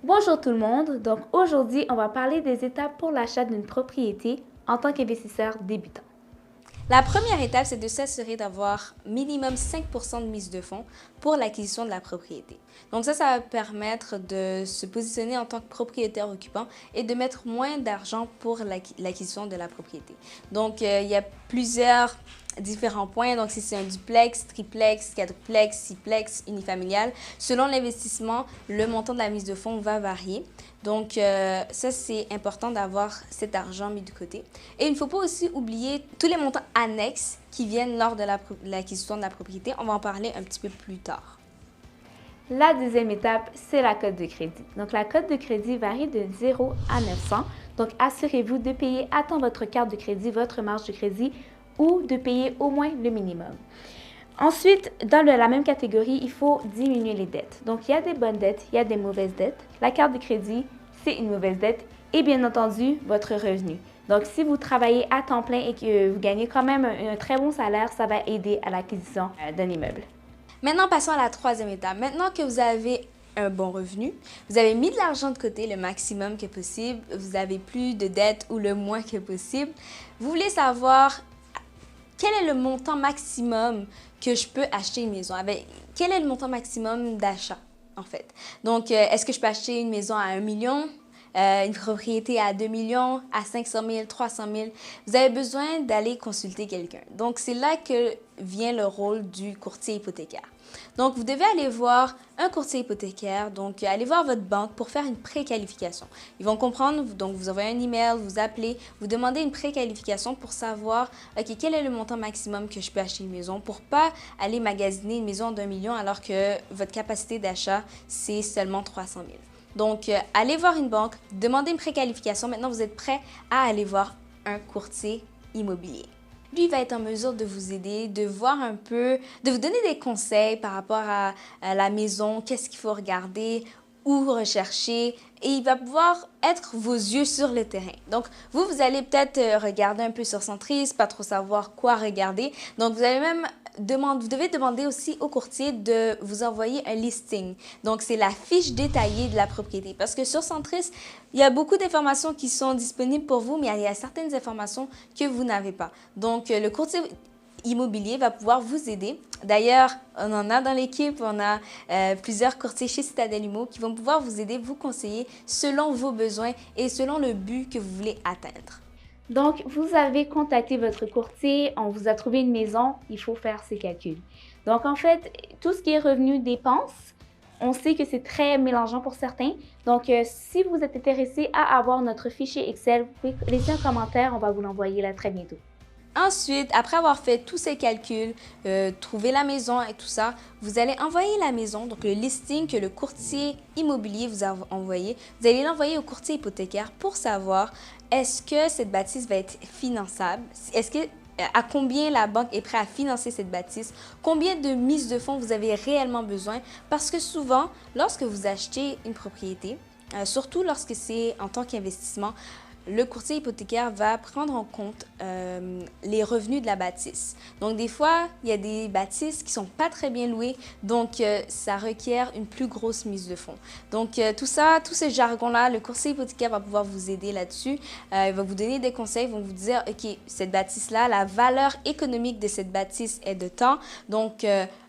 Bonjour tout le monde, donc aujourd'hui on va parler des étapes pour l'achat d'une propriété en tant qu'investisseur débutant. La première étape, c'est de s'assurer d'avoir minimum 5% de mise de fonds pour l'acquisition de la propriété. Donc ça va permettre de se positionner en tant que propriétaire occupant et de mettre moins d'argent pour l'acquisition de la propriété. Donc il y a plusieurs différents points. Donc si c'est un duplex, triplex, quadruplex, sixplex, unifamilial, selon l'investissement, le montant de la mise de fonds va varier. Donc, ça, c'est important d'avoir cet argent mis de côté. Et il ne faut pas aussi oublier tous les montants annexes qui viennent lors de l'acquisition de la propriété. On va en parler un petit peu plus tard. La deuxième étape, c'est la cote de crédit. Donc la cote de crédit varie de 0 à 900. Donc assurez-vous de payer à temps votre carte de crédit, votre marge de crédit ou de payer au moins le minimum. Ensuite, dans la même catégorie, il faut diminuer les dettes. Donc, il y a des bonnes dettes, il y a des mauvaises dettes. La carte de crédit, c'est une mauvaise dette et bien entendu, votre revenu. Donc, si vous travaillez à temps plein et que vous gagnez quand même un très bon salaire, ça va aider à l'acquisition d'un immeuble. Maintenant, passons à la troisième étape. Maintenant que vous avez un bon revenu, vous avez mis de l'argent de côté le maximum que possible, vous avez plus de dettes ou le moins que possible, vous voulez savoir quel est le montant maximum que je peux acheter une maison? Quel est le montant maximum d'achat, en fait? Donc, est-ce que je peux acheter une maison à 1 million, une propriété à 2 millions, à 500 000, 300 000? Vous avez besoin d'aller consulter quelqu'un. Donc, c'est là que vient le rôle du courtier hypothécaire. Donc, vous devez aller voir un courtier hypothécaire, donc allez voir votre banque pour faire une préqualification. Ils vont comprendre, donc vous envoyez un email, vous appelez, vous demandez une préqualification pour savoir, OK, quel est le montant maximum que je peux acheter une maison pour pas aller magasiner une maison d'1 million alors que votre capacité d'achat, c'est seulement 300 000. Donc, allez voir une banque, demandez une préqualification. Maintenant, vous êtes prêt à aller voir un courtier immobilier. Lui va être en mesure de vous aider, de voir un peu, de vous donner des conseils par rapport à la maison, qu'est-ce qu'il faut regarder, où rechercher, et il va pouvoir être vos yeux sur le terrain. Donc, vous allez peut-être regarder un peu sur Centris, pas trop savoir quoi regarder. Donc, vous devez demander aussi au courtier de vous envoyer un listing. Donc, c'est la fiche détaillée de la propriété. Parce que sur Centris, il y a beaucoup d'informations qui sont disponibles pour vous, mais il y a certaines informations que vous n'avez pas. Donc, le courtier immobilier va pouvoir vous aider. D'ailleurs, on en a dans l'équipe, on a plusieurs courtiers chez Citadel Immo qui vont pouvoir vous aider, vous conseiller selon vos besoins et selon le but que vous voulez atteindre. Donc, vous avez contacté votre courtier, on vous a trouvé une maison, il faut faire ses calculs. Donc, en fait, tout ce qui est revenu dépenses, on sait que c'est très mélangeant pour certains. Donc, si vous êtes intéressé à avoir notre fichier Excel, vous pouvez laisser un commentaire, on va vous l'envoyer là très bientôt. Ensuite, après avoir fait tous ces calculs, trouver la maison et tout ça, vous allez envoyer la maison, donc le listing que le courtier immobilier vous a envoyé, vous allez l'envoyer au courtier hypothécaire pour savoir est-ce que cette bâtisse va être finançable, à combien la banque est prête à financer cette bâtisse, combien de mise de fonds vous avez réellement besoin, parce que souvent, lorsque vous achetez une propriété, surtout lorsque c'est en tant qu'investissement, le courtier hypothécaire va prendre en compte les revenus de la bâtisse. Donc, des fois, il y a des bâtisses qui ne sont pas très bien louées, donc ça requiert une plus grosse mise de fonds. Donc, tout ce jargon-là, le courtier hypothécaire va pouvoir vous aider là-dessus. Il va vous donner des conseils, il va vous dire, OK, cette bâtisse-là, la valeur économique de cette bâtisse est de temps, donc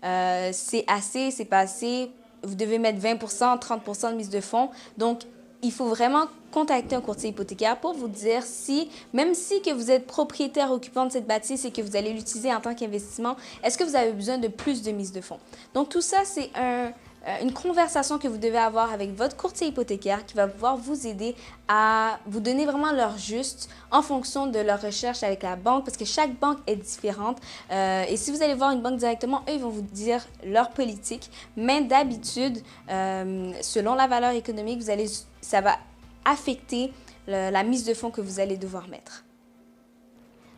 c'est assez, c'est pas assez. Vous devez mettre 20%, 30% de mise de fonds. Donc, il faut vraiment contacter un courtier hypothécaire pour vous dire si, même si que vous êtes propriétaire occupant de cette bâtisse et que vous allez l'utiliser en tant qu'investissement, est-ce que vous avez besoin de plus de mise de fonds? Donc, tout ça, c'est une conversation que vous devez avoir avec votre courtier hypothécaire qui va pouvoir vous aider à vous donner vraiment l'heure juste en fonction de leur recherche avec la banque parce que chaque banque est différente. Et si vous allez voir une banque directement, eux, ils vont vous dire leur politique. Mais d'habitude, selon la valeur économique, ça va affecter la mise de fonds que vous allez devoir mettre.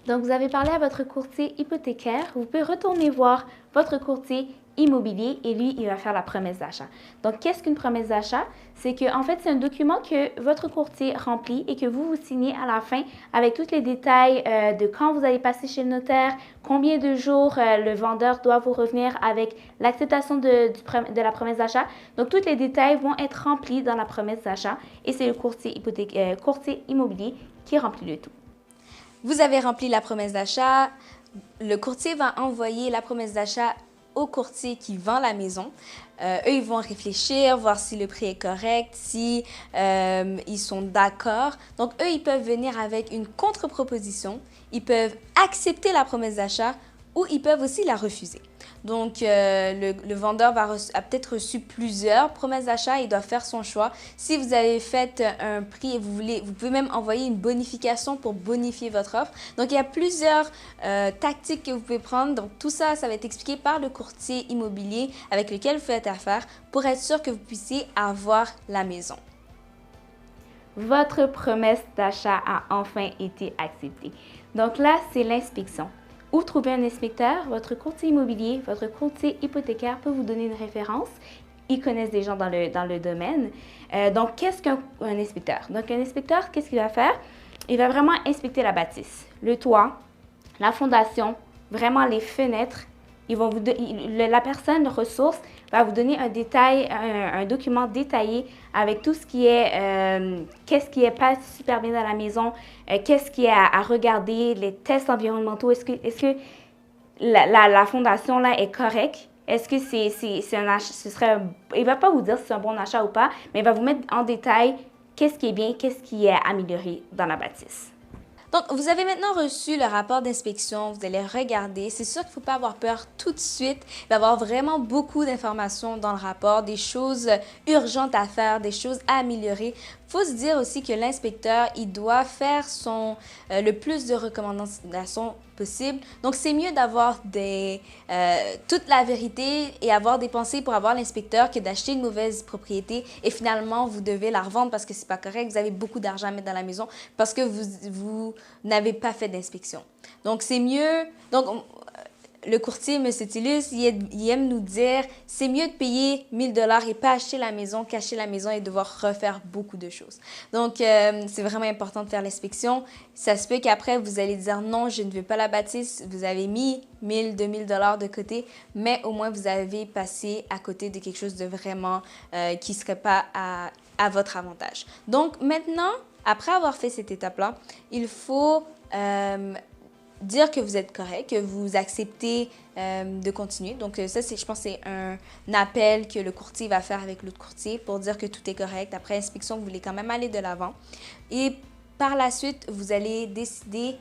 Donc, vous avez parlé à votre courtier hypothécaire. Vous pouvez retourner voir votre courtier immobilier et lui, il va faire la promesse d'achat. Donc, qu'est-ce qu'une promesse d'achat? C'est que, en fait, c'est un document que votre courtier remplit et que vous signez à la fin avec tous les détails de quand vous allez passer chez le notaire, combien de jours le vendeur doit vous revenir avec l'acceptation de la promesse d'achat. Donc, tous les détails vont être remplis dans la promesse d'achat et c'est le courtier immobilier qui remplit le tout. Vous avez rempli la promesse d'achat. Le courtier va envoyer la promesse d'achat au courtier qui vend la maison. Eux, ils vont réfléchir, voir si le prix est correct, si ils sont d'accord. Donc, eux, ils peuvent venir avec une contre-proposition. Ils peuvent accepter la promesse d'achat ou ils peuvent aussi la refuser. Donc, le vendeur a peut-être reçu plusieurs promesses d'achat. Il doit faire son choix. Si vous avez fait un prix et vous pouvez même envoyer une bonification pour bonifier votre offre. Donc, il y a plusieurs tactiques que vous pouvez prendre. Donc, tout ça, ça va être expliqué par le courtier immobilier avec lequel vous faites affaire pour être sûr que vous puissiez avoir la maison. Votre promesse d'achat a enfin été acceptée. Donc là, c'est l'inspection. Où trouver un inspecteur? Votre courtier immobilier, votre courtier hypothécaire peut vous donner une référence. Ils connaissent des gens dans le domaine. Donc, qu'est-ce qu'un inspecteur? Donc, un inspecteur, qu'est-ce qu'il va faire? Il va vraiment inspecter la bâtisse, le toit, la fondation, vraiment les fenêtres. La personne ressource va vous donner un document détaillé avec tout ce qui est, qu'est-ce qui est pas super bien dans la maison, qu'est-ce qui est à regarder, les tests environnementaux, est-ce que la fondation là est correcte? Est-ce que c'est un achat, il va pas vous dire si c'est un bon achat ou pas, mais il va vous mettre en détail qu'est-ce qui est bien, qu'est-ce qui est amélioré dans la bâtisse. Donc, vous avez maintenant reçu le rapport d'inspection, vous allez regarder. C'est sûr qu'il ne faut pas avoir peur tout de suite. Il va y avoir vraiment beaucoup d'informations dans le rapport, des choses urgentes à faire, des choses à améliorer. Il faut se dire aussi que l'inspecteur, il doit faire le plus de recommandations possible. Donc, c'est mieux d'avoir toute la vérité et avoir des pensées pour avoir l'inspecteur que d'acheter une mauvaise propriété et finalement, vous devez la revendre parce que c'est pas correct. Vous avez beaucoup d'argent à mettre dans la maison parce que vous n'avez pas fait d'inspection. Donc, c'est mieux. Donc, le courtier, M. Tillus, il aime nous dire c'est mieux de payer 1 000 $ et pas acheter la maison qu'acheter la maison et devoir refaire beaucoup de choses. Donc, c'est vraiment important de faire l'inspection. Ça se peut qu'après, vous allez dire non, je ne veux pas la bâtisse. Vous avez mis 1 000, 2 000 $ de côté, mais au moins, vous avez passé à côté de quelque chose de vraiment qui ne serait pas à votre avantage. Donc, maintenant, après avoir fait cette étape-là, il faut dire que vous êtes correct, que vous acceptez de continuer. Donc, ça, je pense que c'est un appel que le courtier va faire avec l'autre courtier pour dire que tout est correct. Après inspection, vous voulez quand même aller de l'avant. Et par la suite, vous allez décider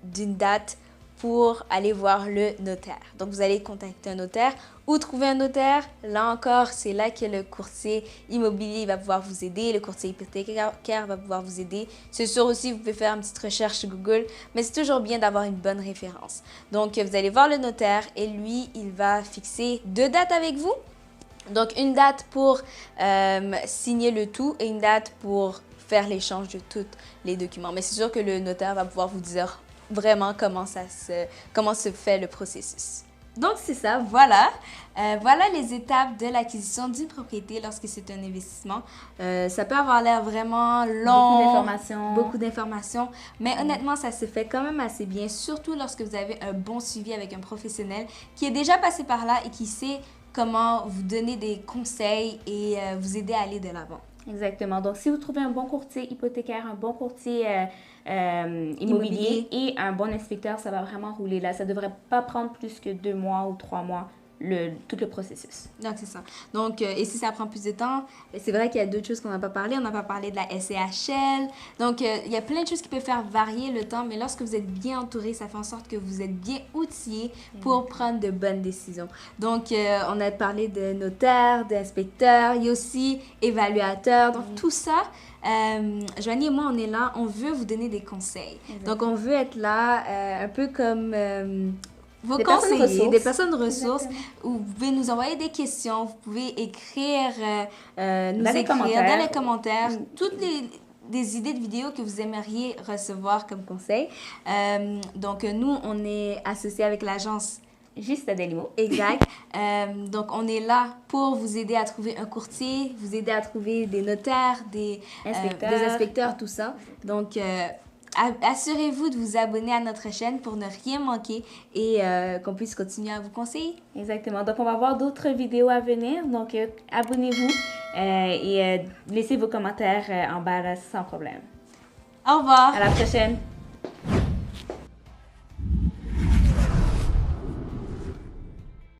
d'une date pour aller voir le notaire. Donc, vous allez contacter un notaire. Où trouver un notaire? Là encore, c'est là que le courtier immobilier va pouvoir vous aider, le courtier hypothécaire va pouvoir vous aider. C'est sûr aussi, vous pouvez faire une petite recherche sur Google, mais c'est toujours bien d'avoir une bonne référence. Donc, vous allez voir le notaire et lui, il va fixer 2 dates avec vous. Donc, une date pour signer le tout et une date pour faire l'échange de tous les documents. Mais c'est sûr que le notaire va pouvoir vous dire vraiment comment se fait le processus. Donc, c'est ça, voilà. Voilà les étapes de l'acquisition d'une propriété lorsque c'est un investissement. Ça peut avoir l'air vraiment long. Beaucoup d'informations. Mais honnêtement, ça se fait quand même assez bien, surtout lorsque vous avez un bon suivi avec un professionnel qui est déjà passé par là et qui sait comment vous donner des conseils et vous aider à aller de l'avant. Exactement. Donc, si vous trouvez un bon courtier hypothécaire, un bon courtier immobilier et un bon inspecteur, ça va vraiment rouler là. Ça ne devrait pas prendre plus que 2 mois ou 3 mois, tout le processus. Donc, c'est ça. Donc, et si ça prend plus de temps, c'est vrai qu'il y a d'autres choses qu'on n'a pas parlé. On n'a pas parlé de la SCHL. Donc, il y a plein de choses qui peuvent faire varier le temps, mais lorsque vous êtes bien entouré, ça fait en sorte que vous êtes bien outillé pour prendre de bonnes décisions. Donc, on a parlé de notaire, d'inspecteur, il y a aussi évaluateur. Donc, tout ça, Joanie et moi, on est là, on veut vous donner des conseils. Exactement. Donc, on veut être là un peu comme vos conseillers, des personnes ressources. Où vous pouvez nous envoyer des questions, vous pouvez écrire, dans les commentaires toutes des idées de vidéos que vous aimeriez recevoir comme conseil. Donc, nous, on est associés avec l'agence Juste des mots. Exact. Donc, on est là pour vous aider à trouver un courtier, vous aider à trouver des notaires, des inspecteurs, tout ça. Donc, assurez-vous de vous abonner à notre chaîne pour ne rien manquer et qu'on puisse continuer à vous conseiller. Exactement. Donc, on va voir d'autres vidéos à venir. Donc, abonnez-vous et laissez vos commentaires en bas là, sans problème. Au revoir. À la prochaine.